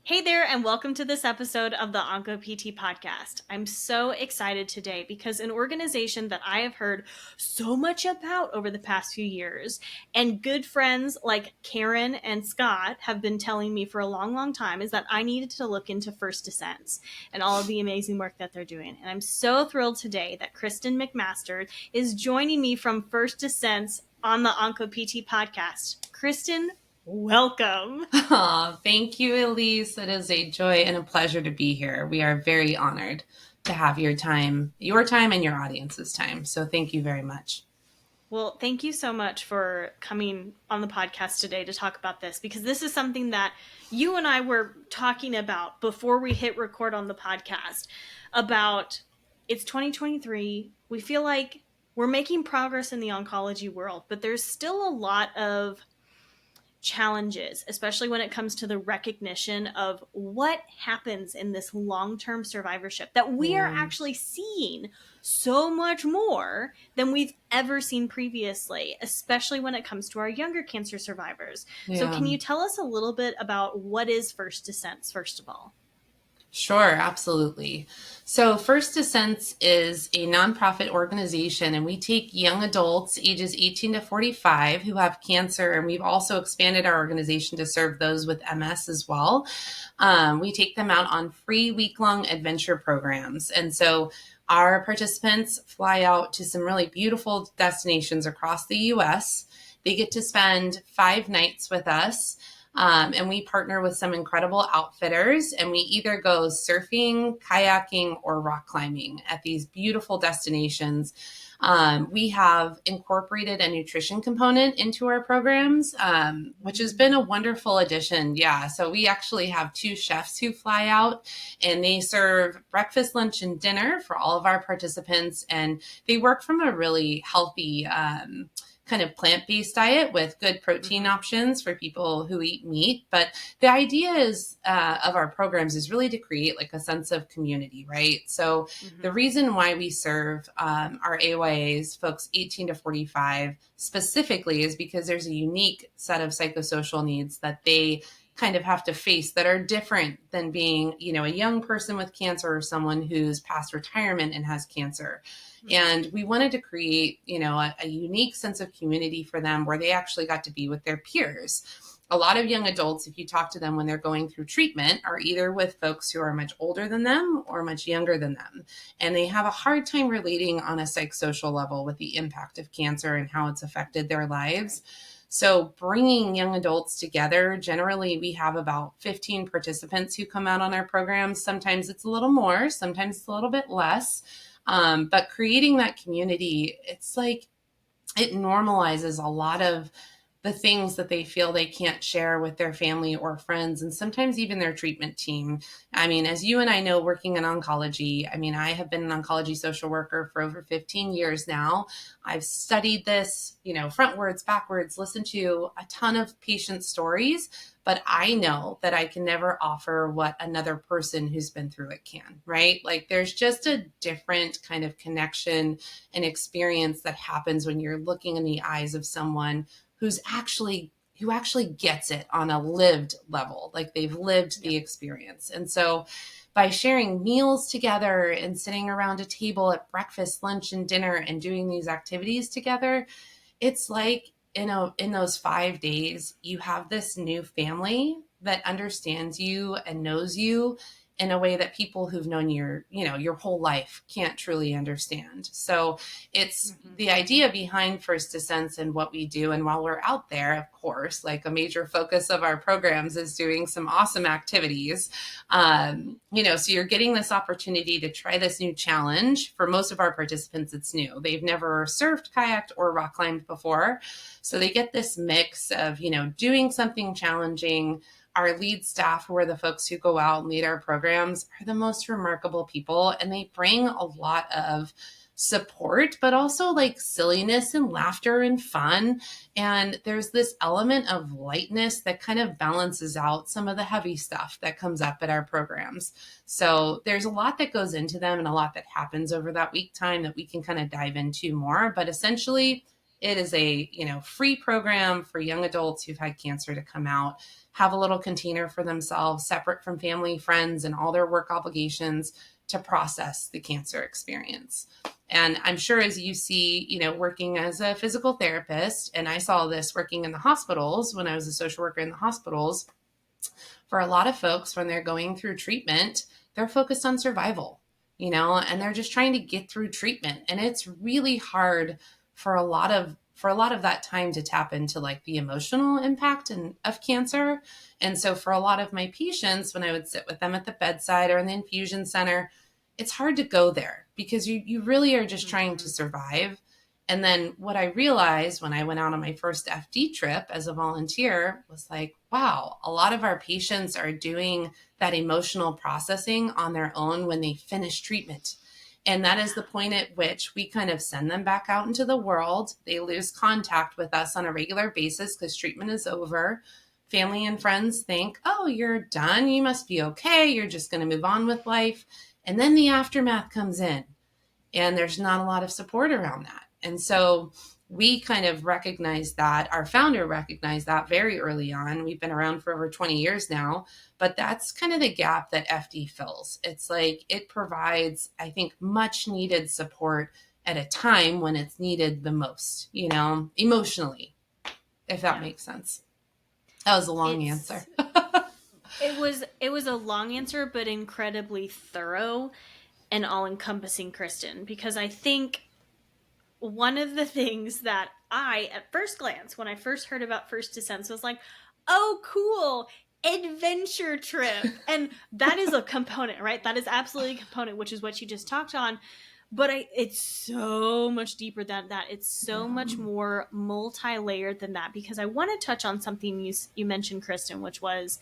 Hey there, and welcome to this episode of the OncoPT podcast. I'm so excited today because an organization that I have heard so much about over the past few years, and good friends like Karen and Scott have been telling me for a long, long time, is that I needed to look into First Descents and all of the amazing work that they're doing. And I'm so thrilled today that Kristen McMaster is joining me from First Descents on the OncoPT podcast. Kristen, welcome. Oh, thank you, Elise. It is a joy and a pleasure to be here. We are very honored to have your time and your audience's time. So thank you very much. Well, thank you so much for coming on the podcast today to talk about this, because this is something that you and I were talking about before we hit record on the podcast about. It's 2023. We feel like we're making progress in the oncology world, but there's still a lot of challenges, especially when it comes to the recognition of what happens in this long-term survivorship, that we are actually seeing so much more than we've ever seen previously, especially when it comes to our younger cancer survivors. So can you tell us a little bit about what is First Descents, first of all? Sure, absolutely. So First Descents is a nonprofit organization, and we take young adults ages 18 to 45 who have cancer, and we've also expanded our organization to serve those with MS as well. We take them out on free week-long adventure programs. And so our participants fly out to some really beautiful destinations across the U.S. They get to spend 5 nights with us. And we partner with some incredible outfitters, and we either go surfing, kayaking, or rock climbing at these beautiful destinations. We have incorporated a nutrition component into our programs, which has been a wonderful addition. Yeah. So we actually have 2 chefs who fly out, and they serve breakfast, lunch, and dinner for all of our participants. And they work from a really healthy, kind of plant-based diet with good protein options for people who eat meat. But the idea is of our programs is really to create like a sense of community, right? So the reason why we serve our AYAs, folks 18 to 45 specifically, is because there's a unique set of psychosocial needs that they kind of have to face that are different than being, a young person with cancer or someone who's past retirement and has cancer. And we wanted to create, a unique sense of community for them where they actually got to be with their peers. A lot of young adults, if you talk to them when they're going through treatment, are either with folks who are much older than them or much younger than them. And they have a hard time relating on a psychosocial level with the impact of cancer and how it's affected their lives. So bringing young adults together, generally we have about 15 participants who come out on our programs. Sometimes it's a little more, sometimes it's a little bit less. But creating that community, it's like it normalizes a lot of the things that they feel they can't share with their family or friends, and sometimes even their treatment team. I mean, as you and I know, working in oncology, I have been an oncology social worker for over 15 years now. I've studied this, frontwards, backwards, listened to a ton of patient stories, but I know that I can never offer what another person who's been through it can, right? Like there's just a different kind of connection and experience that happens when you're looking in the eyes of someone who actually gets it on a lived level, like they've lived the experience. And so by sharing meals together and sitting around a table at breakfast, lunch, and dinner and doing these activities together, it's like, in those 5 days, you have this new family that understands you and knows you in a way that people who've known your whole life can't truly understand. So it's the idea behind First Descents and what we do. And while we're out there, of course, like a major focus of our programs is doing some awesome activities. So you're getting this opportunity to try this new challenge. For most of our participants, it's new. They've never surfed, kayaked, or rock climbed before. So they get this mix of, doing something challenging. Our lead staff, who are the folks who go out and lead our programs, are the most remarkable people. And they bring a lot of support, but also like silliness and laughter and fun. And there's this element of lightness that kind of balances out some of the heavy stuff that comes up at our programs. So there's a lot that goes into them and a lot that happens over that week time that we can kind of dive into more. But essentially, It is a, free program for young adults who've had cancer to come out, have a little container for themselves, separate from family, friends, and all their work obligations, to process the cancer experience. And I'm sure as you see, working as a physical therapist, and I saw this working in the hospitals when I was a social worker in the hospitals, for a lot of folks, when they're going through treatment, they're focused on survival, and they're just trying to get through treatment. And it's really hard for a lot of that time to tap into like the emotional impact of cancer. And so for a lot of my patients, when I would sit with them at the bedside or in the infusion center, it's hard to go there because you really are just trying to survive. And then what I realized when I went out on my first FD trip as a volunteer was like, wow, a lot of our patients are doing that emotional processing on their own when they finish treatment. And that is the point at which we kind of send them back out into the world. They lose contact with us on a regular basis because treatment is over. Family and friends think, oh, you're done. You must be okay. You're just going to move on with life. And then the aftermath comes in, and there's not a lot of support around that. And so we kind of recognized that, our founder recognized that very early on. We've been around for over 20 years now, but that's kind of the gap that FD fills. It's like it provides, I think, much needed support at a time when it's needed the most, emotionally, if that makes sense. That was a long answer. It was a long answer, but incredibly thorough and all-encompassing, Kristen, because I think one of the things that I, at first glance, when I first heard about First Descents, was like, oh, cool, adventure trip. And that is a component, right? That is absolutely a component, which is what you just talked on. But it's so much deeper than that. It's so much more multi-layered than that, because I want to touch on something you mentioned, Kristen, which was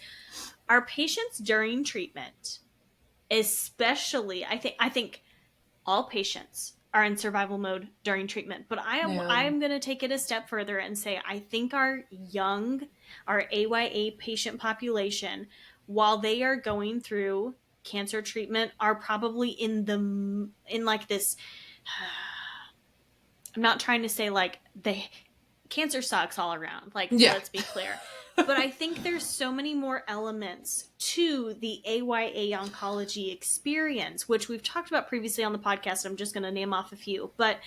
our patients during treatment, especially, I think all patients are in survival mode during treatment. But I'm going to take it a step further and say I think our AYA patient population, while they are going through cancer treatment, are probably in like this. I'm not trying to say like cancer sucks all around. Like, let's be clear. But I think there's so many more elements to the AYA oncology experience, which we've talked about previously on the podcast. I'm just going to name off a few. But,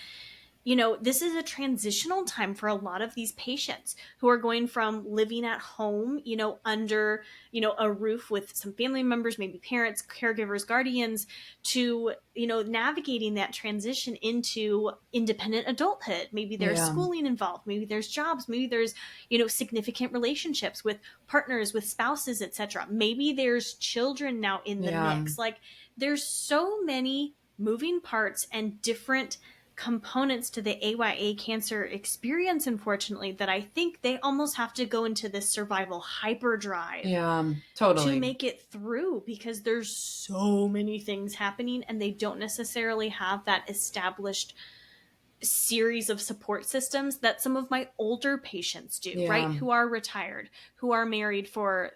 this is a transitional time for a lot of these patients who are going from living at home, under, a roof with some family members, maybe parents, caregivers, guardians, to, navigating that transition into independent adulthood. Maybe there's schooling involved. Maybe there's jobs. Maybe there's, significant relationships with partners, with spouses, etc. Maybe there's children now in the mix. Like, there's so many moving parts and different components to the AYA cancer experience, unfortunately, that I think they almost have to go into this survival hyperdrive totally to make it through, because there's so many things happening and they don't necessarily have that established series of support systems that some of my older patients do, right? Who are retired, who are married for,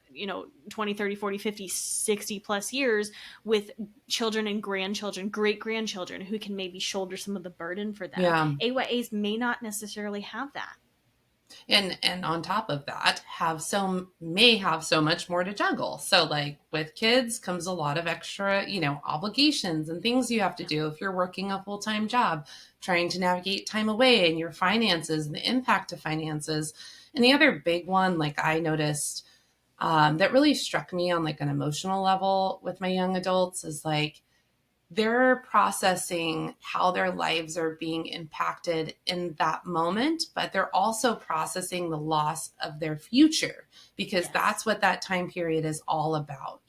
20, 30, 40, 50, 60 plus years with children and grandchildren, great grandchildren, who can maybe shoulder some of the burden for them. AYAs may not necessarily have that. And on top of that, may have so much more to juggle. So like with kids comes a lot of extra, obligations and things you have to do if you're working a full-time job, trying to navigate time away and your finances and the impact of finances. And the other big one, like I noticed, that really struck me on like an emotional level with my young adults is like, they're processing how their lives are being impacted in that moment, but they're also processing the loss of their future, because that's what that time period is all about,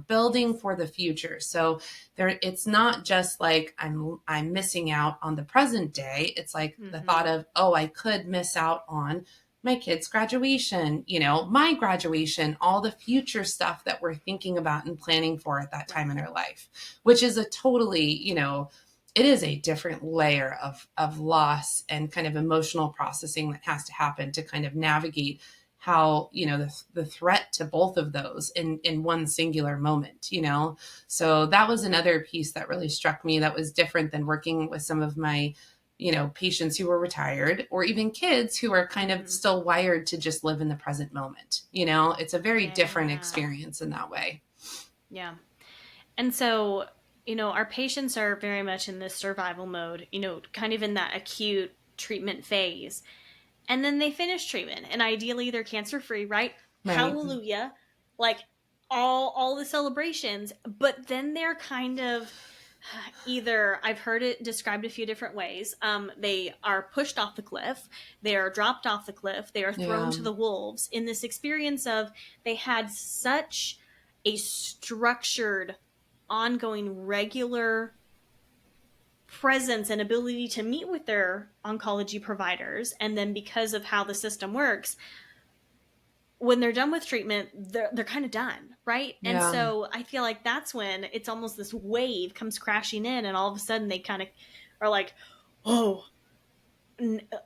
building for the future. So it's not just like I'm missing out on the present day. It's like the thought of, oh, I could miss out on my kid's graduation, my graduation, all the future stuff that we're thinking about and planning for at that time in our life, which is a totally, it is a different layer of loss and kind of emotional processing that has to happen to kind of navigate how, the threat to both of those in one singular moment, So that was another piece that really struck me that was different than working with some of my patients who were retired, or even kids who are kind of still wired to just live in the present moment. It's a very different Yeah. experience in that way. Yeah. And so, our patients are very much in this survival mode, kind of in that acute treatment phase. And then they finish treatment, and ideally they're cancer free, right? Right. Hallelujah. Like all the celebrations, but then they're kind of either, I've heard it described a few different ways. They are pushed off the cliff, they are dropped off the cliff, they are thrown Yeah. to the wolves in this experience of they had such a structured, ongoing, regular presence and ability to meet with their oncology providers. And then because of how the system works, when they're done with treatment, they're kind of done, right? And Yeah. so I feel like that's when it's almost this wave comes crashing in, and all of a sudden they kind of are like, oh,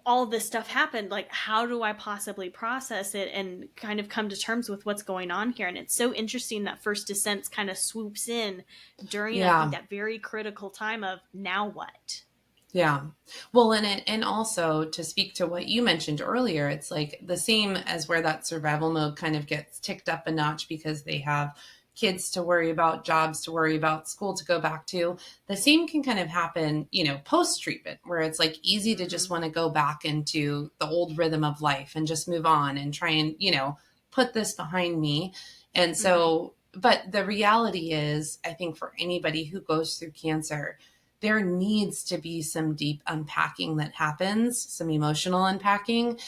all this stuff happened. Like, how do I possibly process it and kind of come to terms with what's going on here? And it's so interesting that First Descent kind of swoops in during, I think, Yeah. that very critical time of now what? Yeah. Well, and also to speak to what you mentioned earlier, it's like the same as where that survival mode kind of gets ticked up a notch because they have kids to worry about, jobs to worry about, school to go back to. The same can kind of happen, post treatment, where it's like easy to just want to go back into the old rhythm of life and just move on and try and, put this behind me. And so, but the reality is, I think for anybody who goes through cancer, there needs to be some deep unpacking that happens, some emotional unpacking.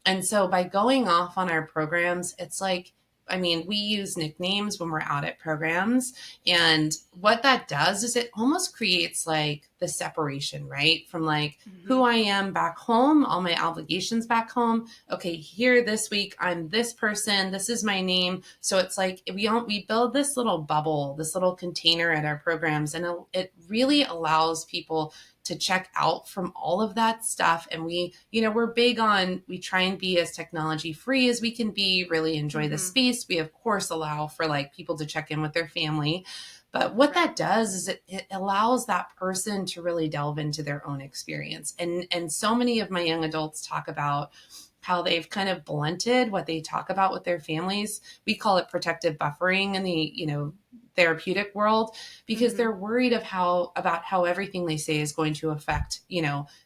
And so by going off on our programs, it's like, we use nicknames when we're out at programs. And what that does is it almost creates like the separation, right? From like who I am back home, all my obligations back home. Okay, here this week, I'm this person. This is my name. So it's like we build this little bubble, this little container at our programs. And it really allows people to check out from all of that stuff. And we're big on, we try and be as technology free as we can be, really enjoy the space. We of course allow for like people to check in with their family. But what that does is it allows that person to really delve into their own experience. And so many of my young adults talk about how they've kind of blunted what they talk about with their families. We call it protective buffering in the, therapeutic world, because they're worried about how everything they say is going to affect,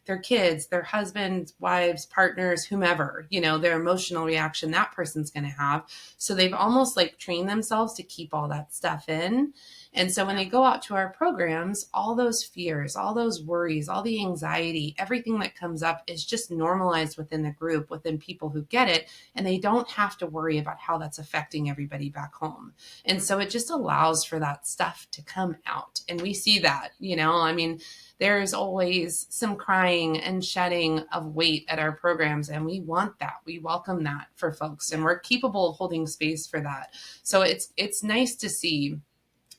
their kids, their husbands, wives, partners, whomever, their emotional reaction that person's going to have. So they've almost like trained themselves to keep all that stuff in. And so when they go out to our programs, all those fears, all those worries, all the anxiety, everything that comes up is just normalized within the group, within people who get it. And they don't have to worry about how that's affecting everybody back home. And so it just allows for that stuff to come out. And we see that, there's always some crying and shedding of weight at our programs. And we want that. We welcome that for folks. And we're capable of holding space for that. So it's nice to see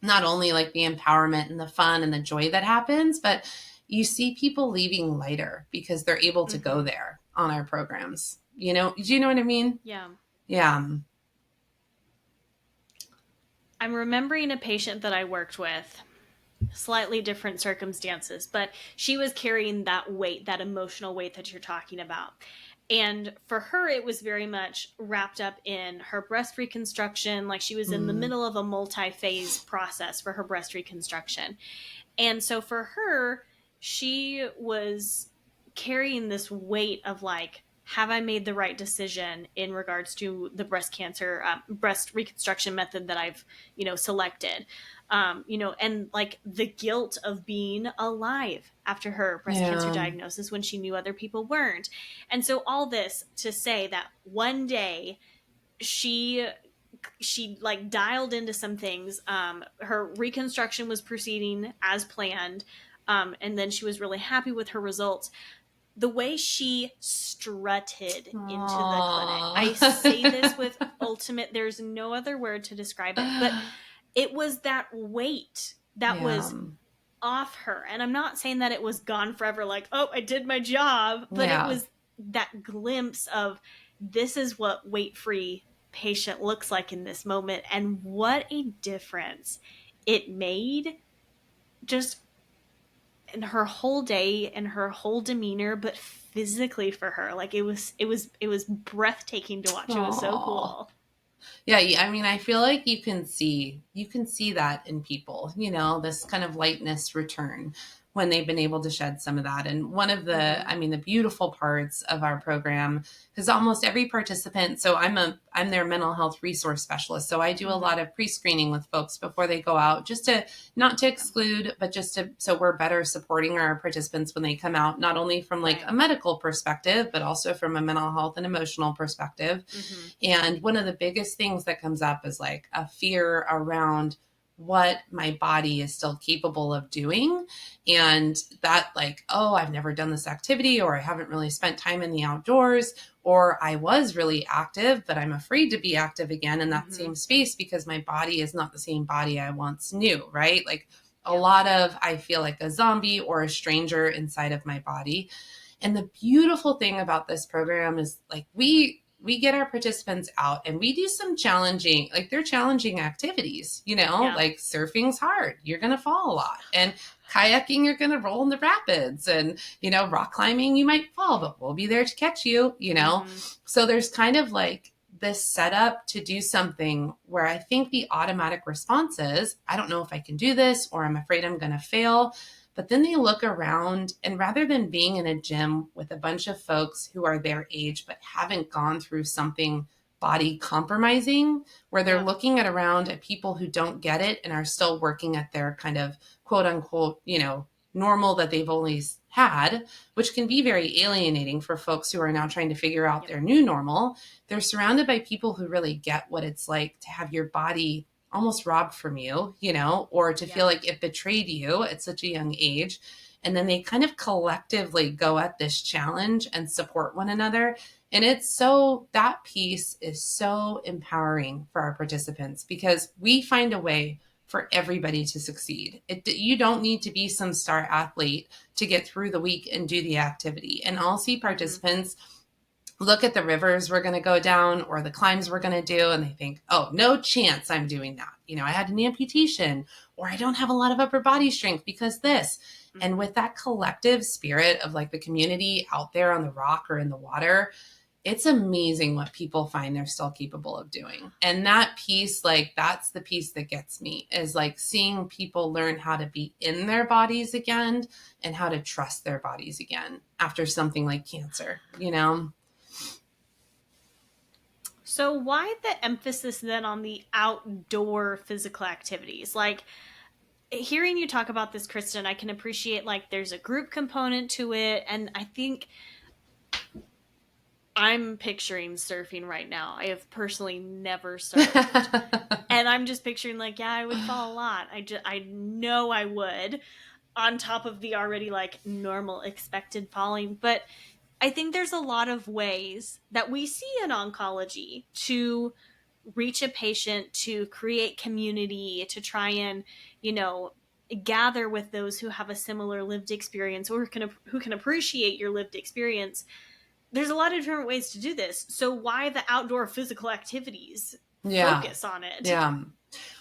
not only like the empowerment and the fun and the joy that happens, but you see people leaving lighter because they're able to go there on our programs. Do you know what I mean? Yeah. Yeah. I'm remembering a patient that I worked with, slightly different circumstances, but she was carrying that weight, that emotional weight that you're talking about. And for her, it was very much wrapped up in her breast reconstruction. Like, she was in the middle of a multi-phase process for her breast reconstruction. And so for her, she was carrying this weight of like, have I made the right decision in regards to the breast reconstruction method that I've, selected? And like the guilt of being alive after her breast cancer diagnosis when she knew other people weren't. And so all this to say that one day she like dialed into some things. Her reconstruction was proceeding as planned. And then she was really happy with her results. The way she strutted into the clinic. I say this with there's no other word to describe it, but it was that weight that was off her. And I'm not saying that it was gone forever, like, oh, I did my job, but it was that glimpse of, this is what weight-free patient looks like in this moment, and what a difference it made. Just and her whole day and her whole demeanor, but physically for her, like it was breathtaking to watch. It was so Oh. cool. Yeah, I mean, I feel like you can see that in people, this kind of lightness return when they've been able to shed some of that. And one of the, Mm-hmm. I mean, the beautiful parts of our program, because almost every participant, so I'm their mental health resource specialist. So I do a Mm-hmm. lot of pre-screening with folks before they go out, just to not to exclude, but just to, so we're better supporting our participants when they come out, not only from like Right. a medical perspective, but also from a mental health and emotional perspective. Mm-hmm. And one of the biggest things that comes up is like a fear around what my body is still capable of doing. And that, like, oh, I've never done this activity, or I haven't really spent time in the outdoors, or I was really active, but I'm afraid to be active again in that Mm-hmm. same space because my body is not the same body I once knew, right? Like a Yep. lot of, I feel like a zombie or a stranger inside of my body. And the beautiful thing about this program is like we get our participants out and we do some challenging, like they're challenging activities, Yeah. like surfing's hard. You're going to fall a lot. And kayaking, you're going to roll in the rapids. And, rock climbing, you might fall, but we'll be there to catch you. Mm-hmm. So there's kind of like this setup to do something where I think the automatic response is, I don't know if I can do this, or I'm afraid I'm going to fail. But then they look around, and rather than being in a gym with a bunch of folks who are their age but haven't gone through something body compromising, where they're Yep. looking at people who don't get it and are still working at their kind of quote unquote, normal that they've always had, which can be very alienating for folks who are now trying to figure out Yep. their new normal. They're surrounded by people who really get what it's like to have your body almost robbed from you, or to feel Yep. like it betrayed you at such a young age. And then they kind of collectively go at this challenge and support one another. And that piece is so empowering for our participants because we find a way for everybody to succeed. You don't need to be some star athlete to get through the week and do the activity. And I'll see Mm-hmm. participants look at the rivers we're going to go down or the climbs we're going to do, and they think, oh, no chance I'm doing that. I had an amputation, or I don't have a lot of upper body strength because this. And Mm-hmm. with that collective spirit of like the community out there on the rock or in the water, it's amazing what people find they're still capable of doing. And that piece, like, that's the piece that gets me, is like seeing people learn how to be in their bodies again and how to trust their bodies again after something like cancer. So why the emphasis then on the outdoor physical activities? Like, hearing you talk about this, Kristen, I can appreciate like there's a group component to it, and I think I'm picturing surfing right now. I have personally never surfed. And I'm just picturing like, yeah, I would fall a lot. I know I would, on top of the already like normal expected falling. But I think there's a lot of ways that we see in oncology to reach a patient, to create community, to try and, you know, gather with those who have a similar lived experience or who can appreciate your lived experience. There's a lot of different ways to do this. So why the outdoor physical activities Yeah. focus on it? Yeah.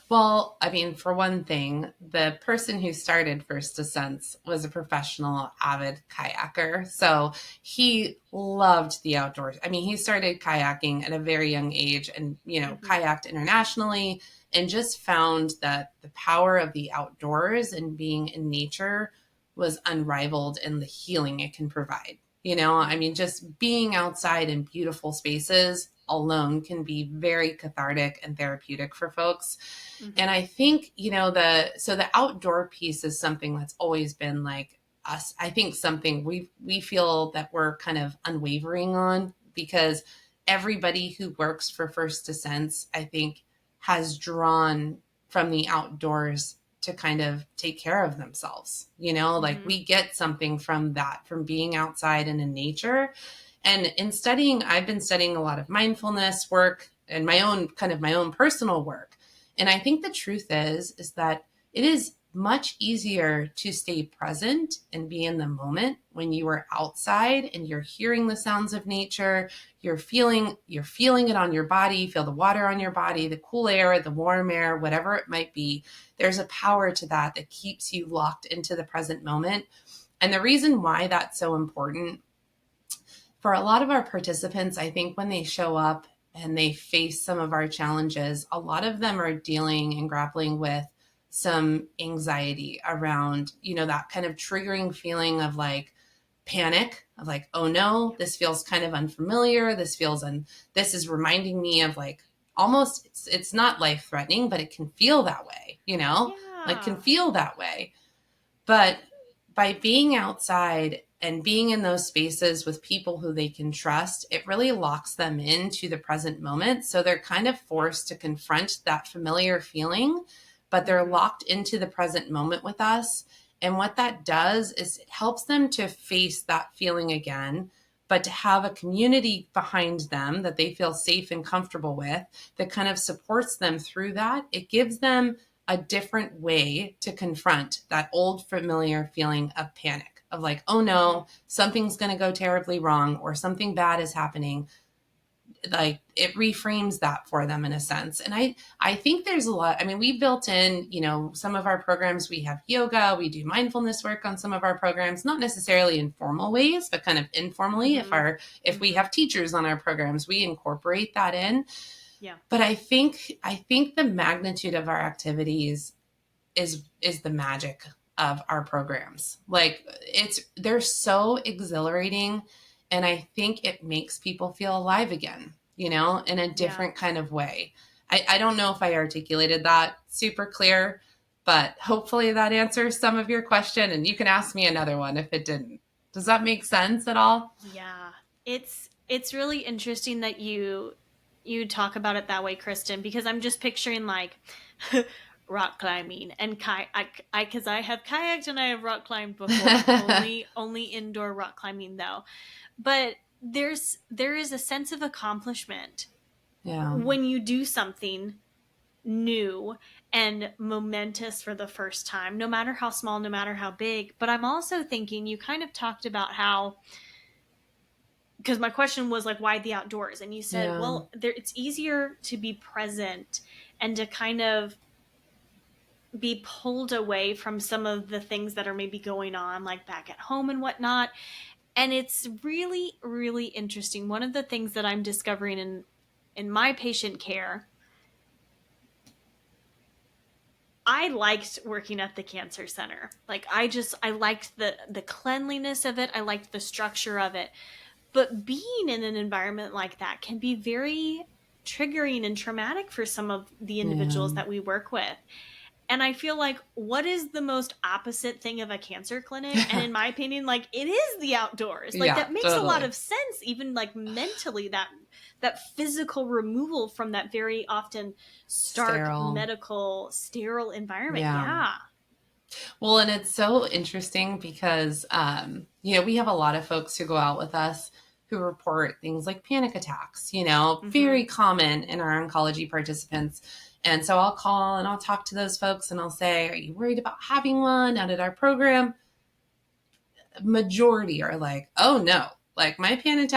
Well, I mean, for one thing, the person who started First Ascents was a professional, avid kayaker. So he loved the outdoors. I mean, he started kayaking at a very young age and, Mm-hmm. kayaked internationally and just found that the power of the outdoors and being in nature was unrivaled in the healing it can provide. I mean, just being outside in beautiful spaces alone can be very cathartic and therapeutic for folks. And Mm-hmm. I think, the outdoor piece is something that's always been like us. I think something we feel that we're kind of unwavering on because everybody who works for First Descents, I think, has drawn from the outdoors to kind of take care of themselves. Like Mm-hmm. we get something from that, from being outside and in nature. And in studying, I've been studying a lot of mindfulness work and my own personal work. And I think the truth is that it is much easier to stay present and be in the moment when you are outside and you're hearing the sounds of nature, you're feeling it on your body, you feel the water on your body, the cool air, the warm air, whatever it might be. There's a power to that that keeps you locked into the present moment. And the reason why that's so important for a lot of our participants, I think when they show up and they face some of our challenges, a lot of them are dealing and grappling with some anxiety around, that kind of triggering feeling of like panic, of like, oh no, this feels kind of unfamiliar. This is reminding me of like almost, it's not life threatening, but it can feel that way, like can feel that way. But by being outside and being in those spaces with people who they can trust, it really locks them into the present moment. So they're kind of forced to confront that familiar feeling, but they're locked into the present moment with us. And what that does is it helps them to face that feeling again, but to have a community behind them that they feel safe and comfortable with that kind of supports them through that. It gives them a different way to confront that old familiar feeling of panic, of like, oh no, something's going to go terribly wrong or something bad is happening. Like it reframes that for them in a sense. And I think there's a lot, we built in, some of our programs, we have yoga, we do mindfulness work on some of our programs, not necessarily in formal ways, but kind of informally. If we have teachers on our programs, we incorporate that in. Yeah. But I think the magnitude of our activities is the magic of our programs. Like they're so exhilarating, and I think it makes people feel alive again, in a different kind of way. I don't know if I articulated that super clear, but hopefully that answers some of your question, and you can ask me another one if it didn't. Does that make sense at all? Yeah. It's really interesting that you talk about it that way, Kristen, because I'm just picturing like rock climbing and because I have kayaked and I have rock climbed before. only indoor rock climbing though. But there is a sense of accomplishment when you do something new and momentous for the first time, no matter how small, no matter how big. But I'm also thinking, you kind of talked about how, because my question was like, why the outdoors? And you said, well, it's easier to be present and to kind of be pulled away from some of the things that are maybe going on, like back at home and whatnot. And it's really, really interesting. One of the things that I'm discovering in my patient care, I liked working at the cancer center. Like I liked the cleanliness of it. I liked the structure of it. But being in an environment like that can be very triggering and traumatic for some of the individuals that we work with. And I feel like, what is the most opposite thing of a cancer clinic? And in my opinion, like, it is the outdoors. Like, that makes a lot of sense, even like mentally, that physical removal from that very often stark, medical, sterile environment. Yeah. Well, and it's so interesting because, we have a lot of folks who go out with us who report things like panic attacks, very common in our oncology participants. And so I'll call and I'll talk to those folks and I'll say, are you worried about having one out at our program? Majority are like, oh no, like my panic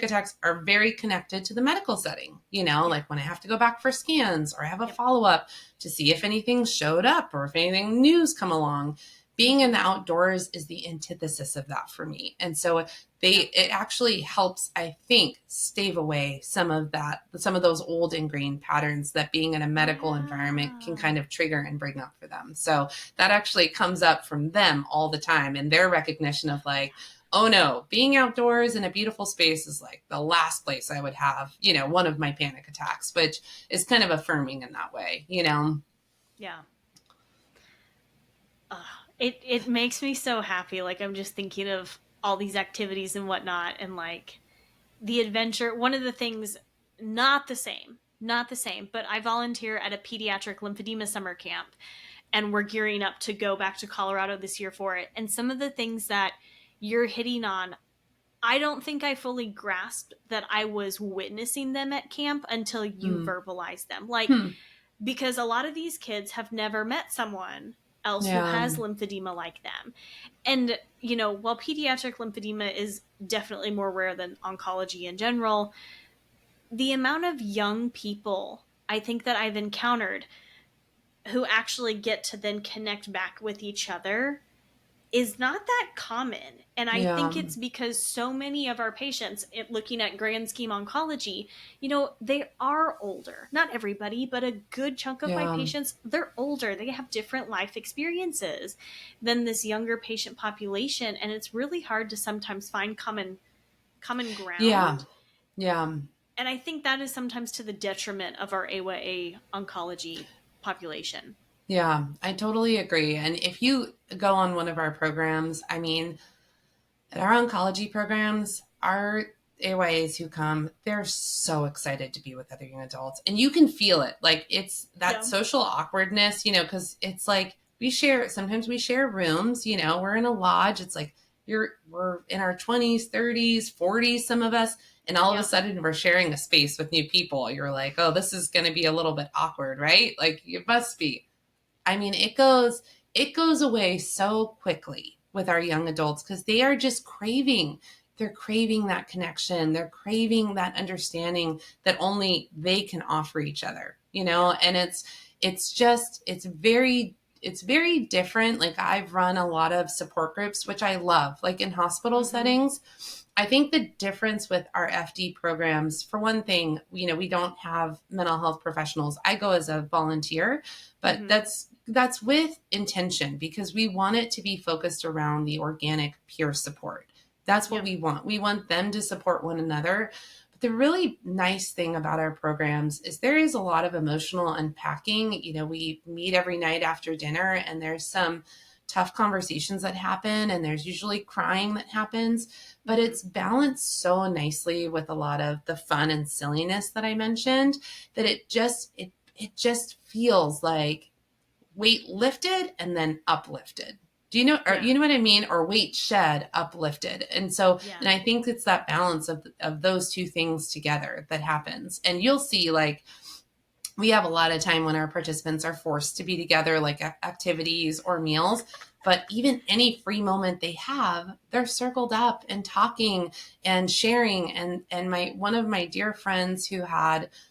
attacks are very connected to the medical setting, like when I have to go back for scans or I have a follow-up to see if anything showed up or if anything new's come along. Being in the outdoors is the antithesis of that for me. And so it actually helps, I think, stave away some of those old ingrained patterns that being in a medical environment can kind of trigger and bring up for them. So that actually comes up from them all the time, and their recognition of like, oh no, being outdoors in a beautiful space is like the last place I would have, one of my panic attacks, which is kind of affirming in that way, Yeah. It makes me so happy. Like, I'm just thinking of all these activities and whatnot, and like the adventure. One of the things, not the same, but I volunteer at a pediatric lymphedema summer camp, and we're gearing up to go back to Colorado this year for it. And some of the things that you're hitting on, I don't think I fully grasped that I was witnessing them at camp until you verbalized them. Like, because a lot of these kids have never met someone else who Yeah. has lymphedema like them. And, you know, while pediatric lymphedema is definitely more rare than oncology in general, the amount of young people I think that I've encountered who actually get to then connect back with each other is not that common. And I Yeah. think it's because so many of our patients, looking at grand scheme oncology, you know, they are older. Not everybody, but a good chunk of my Yeah. patients, they're older. They have different life experiences than this younger patient population. And it's really hard to sometimes find common Yeah. ground. Yeah. And I think that is sometimes to the detriment of our AYA oncology population. Yeah, I totally agree. And if you go on one of our programs, I mean, at our oncology programs, our AYAs who come, they're so excited to be with other young adults. And you can feel it. Like it's that Yeah. social awkwardness, you know, because it's like sometimes we share rooms, you know, we're in a lodge. It's like we're in our 20s, 30s, 40s, some of us. And all of a Yeah. sudden we're sharing a space with new people. You're like, oh, this is going to be a little bit awkward, right? Like it must be. I mean, it goes away so quickly with our young adults because they are just they're craving that connection. They're craving that understanding that only they can offer each other, you know? And it's very different. Like I've run a lot of support groups, which I love, like in hospital Mm-hmm. settings. I think the difference with our FD programs, for one thing, you know, we don't have mental health professionals. I go as a volunteer, but Mm-hmm. that's with intention because we want it to be focused around the organic peer support. That's what Yeah. we want. We want them to support one another. But the really nice thing about our programs is there is a lot of emotional unpacking. You know, we meet every night after dinner and there's some tough conversations that happen and there's usually crying that happens, but Mm-hmm. it's balanced so nicely with a lot of the fun and silliness that I mentioned that it just feels like weight lifted and then uplifted. Do you know, or Yeah. you know what I mean? Or weight shed, uplifted. And so, Yeah. and I think it's that balance of those two things together that happens. And you'll see like, we have a lot of time when our participants are forced to be together, like activities or meals. But even any free moment they have, they're circled up and talking and sharing. And my one of my dear friends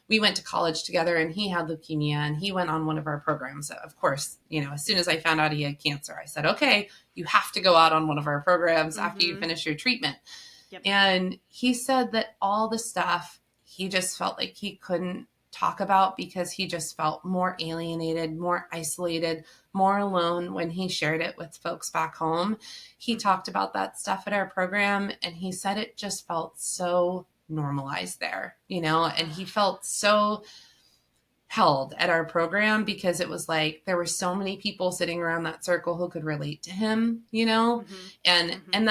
we went to college together, and he had leukemia, and he went on one of our programs. Of course, you know, as soon as I found out he had cancer, I said, okay, you have to go out on one of our programs after you Mm-hmm. finish your treatment. Yep. And he said that all the stuff he just felt like he couldn't talk about because he just felt more alienated, more isolated, more alone when he shared it with folks back home. He Mm-hmm. talked about that stuff at our program and he said it just felt so normalized there, you know, and he felt so held at our program because it was like there were so many people sitting around that circle who could relate to him, you know. Mm-hmm. and Mm-hmm. and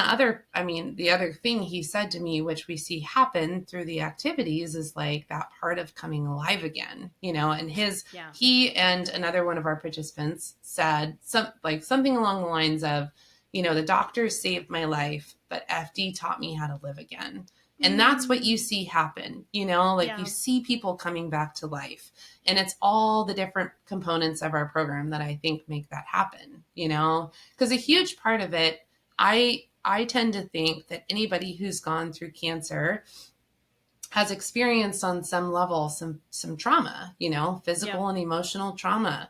the other thing he said to me, which we see happen through the activities, is like that part of coming alive again, you know. And Yeah. he and another one of our participants said something along the lines of, you know, the doctors saved my life, but FD taught me how to live again. And that's what you see happen, you know, like you Yeah. see people coming back to life. And it's all the different components of our program that I think make that happen, you know, because a huge part of it, I tend to think that anybody who's gone through cancer has experienced on some level some trauma, you know, Yeah. physical and emotional trauma.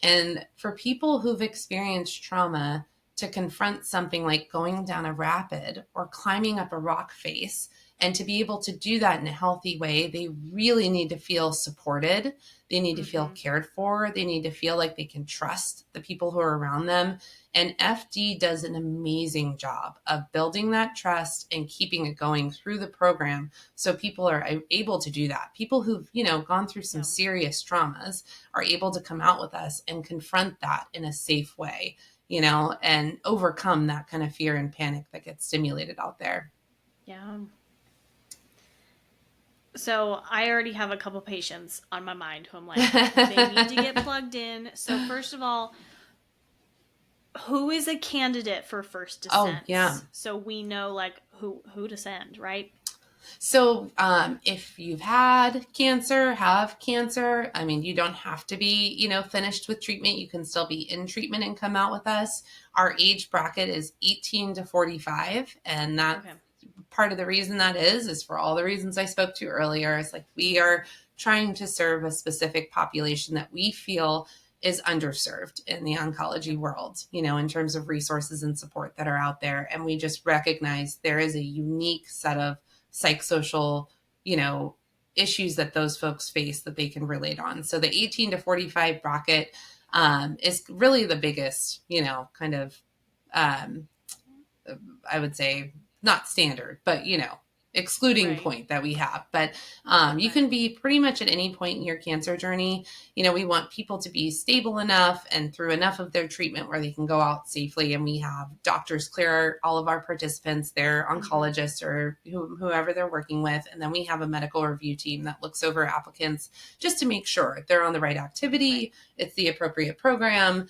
And for people who've experienced trauma to confront something like going down a rapid or climbing up a rock face, and to be able to do that in a healthy way, they really need to feel supported. They need to feel Mm-hmm. cared for. They need to feel like they can trust the people who are around them. And FD does an amazing job of building that trust and keeping it going through the program. So people are able to do that. People who've, you know, gone through some Yeah. serious traumas are able to come out with us and confront that in a safe way, you know, and overcome that kind of fear and panic that gets stimulated out there. Yeah. So I already have a couple patients on my mind who I'm like, they need to get plugged in. So first of all, who is a candidate for first Oh, yeah. descents? So we know like who to send, right? So if you've had cancer, have cancer, I mean, you don't have to be, finished with treatment. You can still be in treatment and come out with us. Our age bracket is 18 to 45. And that Okay. part of the reason that is for all the reasons I spoke to earlier. It's like we are trying to serve a specific population that we feel is underserved in the oncology world, in terms of resources and support that are out there. And we just recognize there is a unique set of psychosocial, issues that those folks face that they can relate on. So the 18 to 45 bracket is really the biggest, kind of, I would say not standard, but excluding Right. point that we have. But you Right. can be pretty much at any point in your cancer journey. We want people to be stable enough and through enough of their treatment where they can go out safely. And we have doctors clear all of our participants, their oncologists or whoever they're working with. And then we have a medical review team that looks over applicants just to make sure they're on the right activity. Right. It's the appropriate program.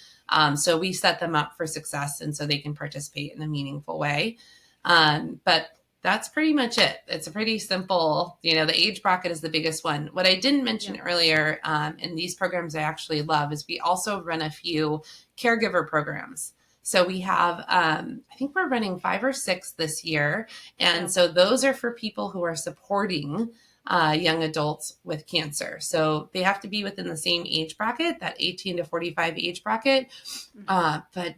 So we set them up for success and so they can participate in a meaningful way. But that's pretty much it. It's a pretty simple, the age bracket is the biggest one. What I didn't mention earlier, and these programs I actually love, is we also run a few caregiver programs. So we have, I think we're running 5 or 6 this year. And so those are for people who are supporting young adults with cancer. So they have to be within the same age bracket, that 18 to 45 age bracket. But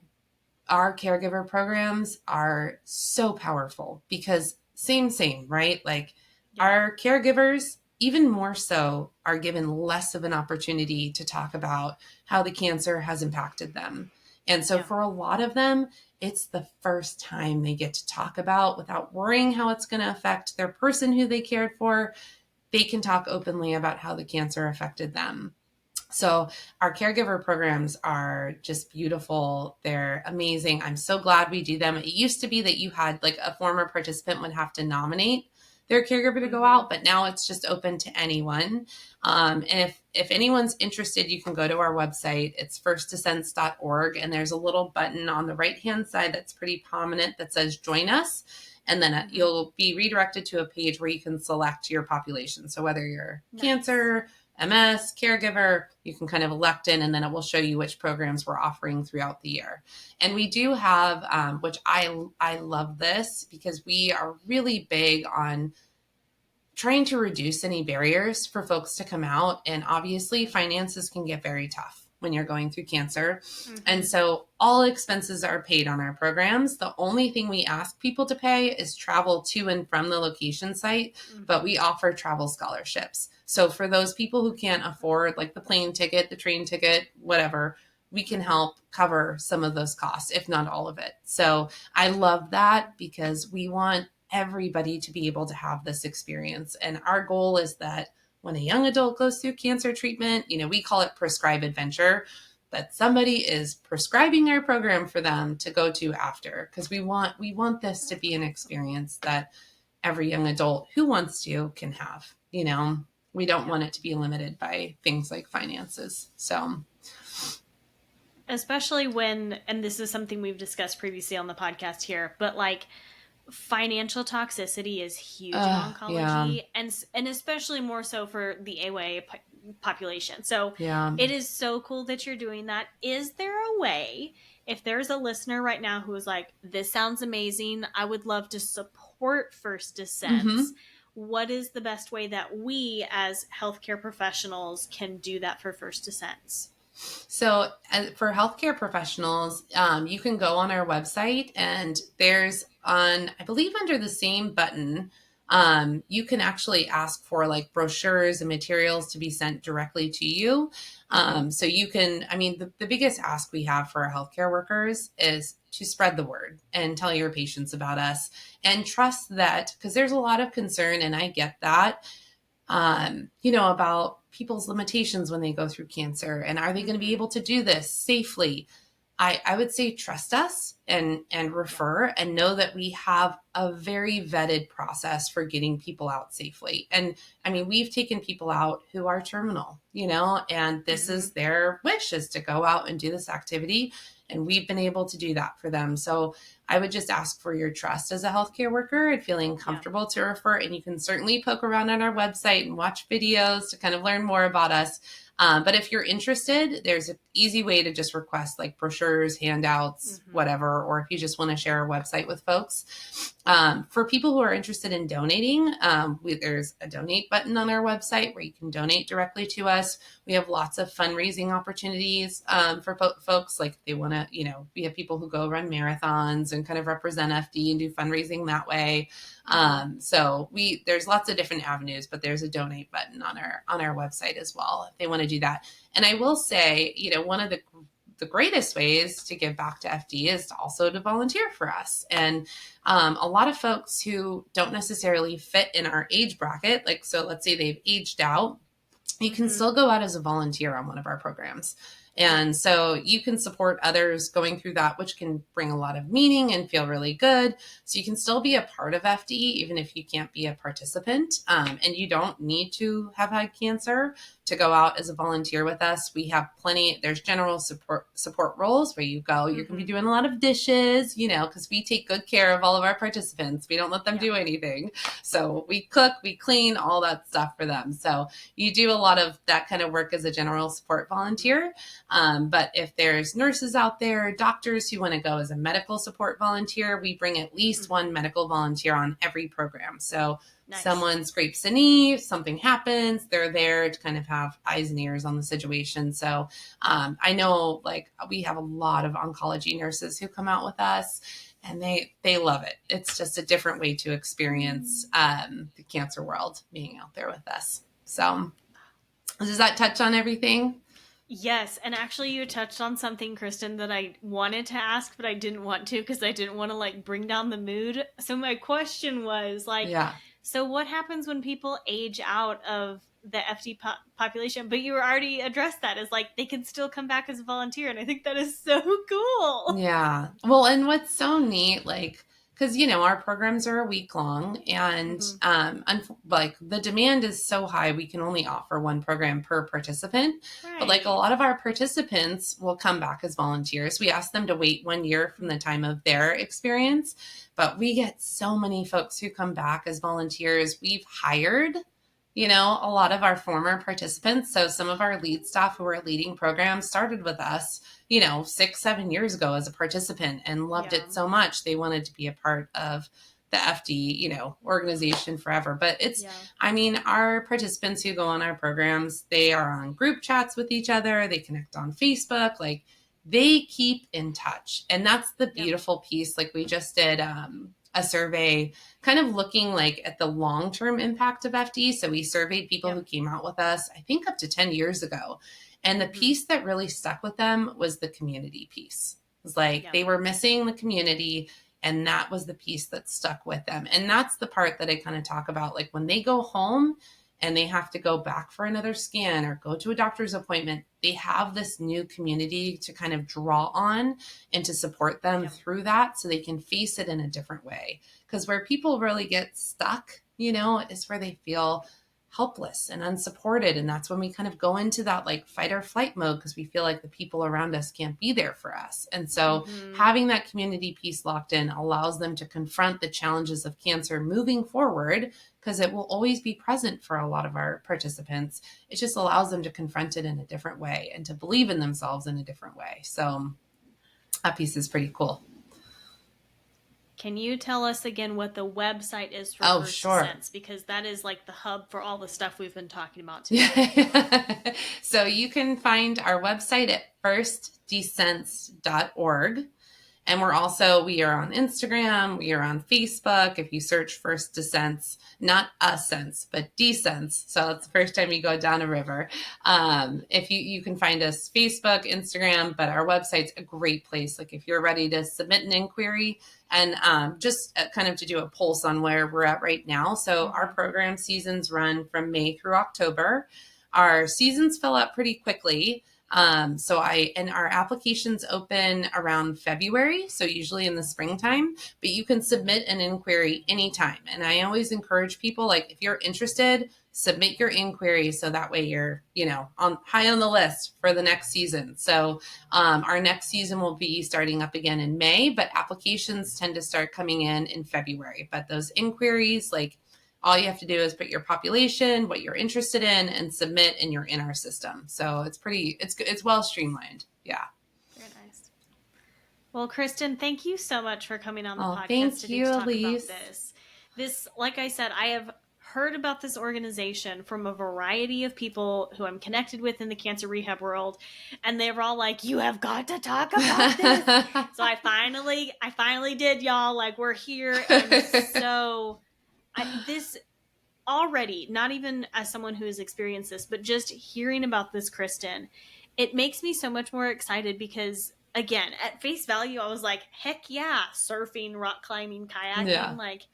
our caregiver programs are so powerful because same, right? Like our caregivers, even more so, are given less of an opportunity to talk about how the cancer has impacted them. And so for a lot of them, it's the first time they get to talk about without worrying how it's going to affect their person who they cared for. They can talk openly about how the cancer affected them. So our caregiver programs are just beautiful. They're amazing. I'm so glad we do them. It used to be that you had like a former participant would have to nominate their caregiver to go out, but now it's just open to anyone. And if anyone's interested, you can go to our website. It's firstdescents.org. And there's a little button on the right-hand side that's pretty prominent that says join us. And then you'll be redirected to a page where you can select your population. So whether you're cancer, MS, caregiver, you can kind of elect in, and then it will show you which programs we're offering throughout the year. And we do have, which I love this because we are really big on trying to reduce any barriers for folks to come out. And obviously finances can get very tough when you're going through cancer. And so all expenses are paid on our programs. The only thing we ask people to pay is travel to and from the location site, but we offer travel scholarships. So for those people who can't afford like the plane ticket, the train ticket, whatever, we can help cover some of those costs, if not all of it. So I love that because we want everybody to be able to have this experience. And our goal is that when a young adult goes through cancer treatment, we call it prescribe adventure, that somebody is prescribing our program for them to go to after, because we want this to be an experience that every young adult who wants to can have. We don't want it to be limited by things like finances. So especially when, and this is something we've discussed previously on the podcast here, but like financial toxicity is huge in oncology, and especially more so for the AYA population. So it is so cool that you're doing that. Is there a way, if there's a listener right now who is like, this sounds amazing, I would love to support First Descents, what is the best way that we as healthcare professionals can do that for First Descents? So for healthcare professionals, you can go on our website and there's I believe under the same button, you can actually ask for like brochures and materials to be sent directly to you. So you can, the biggest ask we have for our healthcare workers is to spread the word and tell your patients about us and trust that, because there's a lot of concern, and I get that, about people's limitations when they go through cancer and are they going to be able to do this safely? I would say trust us and refer, and know that we have a very vetted process for getting people out safely. And I mean, we've taken people out who are terminal, and this is their wish, is to go out and do this activity. And we've been able to do that for them. So I would just ask for your trust as a healthcare worker and feeling comfortable to refer. And you can certainly poke around on our website and watch videos to kind of learn more about us. But if you're interested, there's an easy way to just request like brochures, handouts, whatever, or if you just want to share our website with folks. For people who are interested in donating, there's a donate button on our website where you can donate directly to us. We have lots of fundraising opportunities for folks. Like they want to, we have people who go run marathons and kind of represent FD and do fundraising that way. So there's lots of different avenues, but there's a donate button on our website as well if they want to do that. And I will say, one of the greatest ways to give back to FD is to volunteer for us. And a lot of folks who don't necessarily fit in our age bracket, like, so let's say they've aged out, you can still go out as a volunteer on one of our programs. And so you can support others going through that, which can bring a lot of meaning and feel really good. So you can still be a part of FD, even if you can't be a participant. And you don't need to have had cancer to go out as a volunteer with us. We have there's general support roles where you go, you're going to be doing a lot of dishes, because we take good care of all of our participants. We don't let them do anything. So we cook, we clean, all that stuff for them. So you do a lot of that kind of work as a general support volunteer. But if there's nurses out there, doctors who want to go as a medical support volunteer, we bring at least one medical volunteer on every program. So someone scrapes a knee, something happens, they're there to kind of have eyes and ears on the situation. So I know we have a lot of oncology nurses who come out with us, and they love it. It's just a different way to experience the cancer world being out there with us. So does that touch on everything? Yes, and actually you touched on something, Kristen, that I wanted to ask, but I didn't want to because I didn't want to bring down the mood. So my question was so what happens when people age out of the FD population? But you already addressed that as they can still come back as a volunteer, and I think that is so cool. Yeah. Well, and what's so neat, because our programs are a week long, and the demand is so high, we can only offer one program per participant. Right. But a lot of our participants will come back as volunteers. We ask them to wait 1 year from the time of their experience, but we get so many folks who come back as volunteers. We've hired a lot of our former participants. So some of our lead staff who are leading programs started with us 6-7 years ago as a participant and loved it so much they wanted to be a part of the FD organization forever. But it's our participants who go on our programs, they are on group chats with each other, they connect on Facebook, they keep in touch. And that's the beautiful piece. We just did a survey kind of looking at the long-term impact of FD. So we surveyed people who came out with us, I think up to 10 years ago. And the piece that really stuck with them was the community piece. It was they were missing the community, and that was the piece that stuck with them. And that's the part that I kind of talk about. When they go home and they have to go back for another scan or go to a doctor's appointment, they have this new community to kind of draw on and to support them through that so they can face it in a different way. Because where people really get stuck, is where they feel helpless and unsupported. And that's when we kind of go into that fight or flight mode, because we feel like the people around us can't be there for us. And so having that community piece locked in allows them to confront the challenges of cancer moving forward, because it will always be present for a lot of our participants. It just allows them to confront it in a different way and to believe in themselves in a different way. So that piece is pretty cool. Can you tell us again what the website is for First Descents? Because that is the hub for all the stuff we've been talking about today. So you can find our website at firstdescents.org. And we are on Instagram, we are on Facebook. If you search First Descents, not ascents, but descents. So it's the first time you go down a river. If you can find us Facebook, Instagram, but our website's a great place. If you're ready to submit an inquiry and just kind of to do a pulse on where we're at right now. So our program seasons run from May through October. Our seasons fill up pretty quickly. And our applications open around February, so usually in the springtime, but you can submit an inquiry anytime. And I always encourage people, like, if you're interested, submit your inquiry so that way you're, on high on the list for the next season. So our next season will be starting up again in May, but applications tend to start coming in February. But those inquiries, like, all you have to do is put your population, what you're interested in, and submit, and you're in our system. So it's well streamlined. Yeah. Very nice. Well, Kristen, thank you so much for coming on the Oh, podcast thank today you, to talk about Elise. this. This, like I said, I have heard about this organization from a variety of people who I'm connected with in the cancer rehab world, and they were all like, "You have got to talk about this." So I finally did, y'all. Like, we're here, and so this already, not even as someone who has experienced this, but just hearing about this, Kristen, it makes me so much more excited because, again, at face value, I was like, heck yeah, surfing, rock climbing, kayaking, Yeah. like,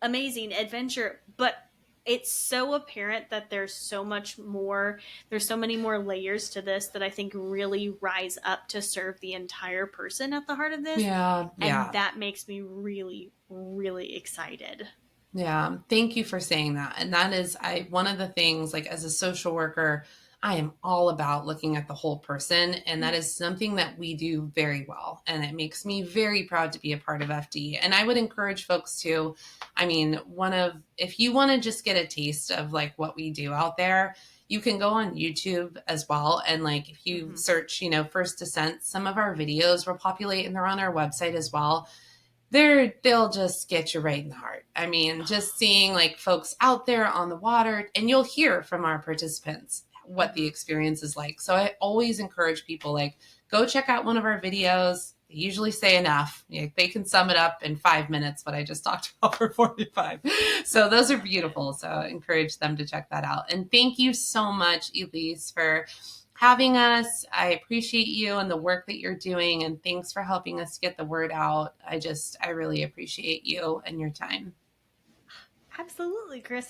amazing adventure. But it's so apparent that there's so much more, there's so many more layers to this that I think really rise up to serve the entire person at the heart of this. Yeah. And Yeah. that makes me really, really excited. Yeah, thank you for saying that. And that is one of the things, like, as a social worker, I am all about looking at the whole person, and that is something that we do very well. And it makes me very proud to be a part of FD. And I would encourage folks to, if you want to just get a taste of like what we do out there, you can go on YouTube as well. And like, if you search, First Descent, some of our videos will populate and they're on our website as well. They'll just get you right in the heart. I mean, just seeing like folks out there on the water, and you'll hear from our participants what the experience is like. So I always encourage people, like, go check out one of our videos. They usually say enough. They can sum it up in 5 minutes, what I just talked about for 45. So those are beautiful. So I encourage them to check that out. And thank you so much, Elise, for having us. I appreciate you and the work that you're doing, and thanks for helping us get the word out. I really appreciate you and your time. Absolutely, Kristen.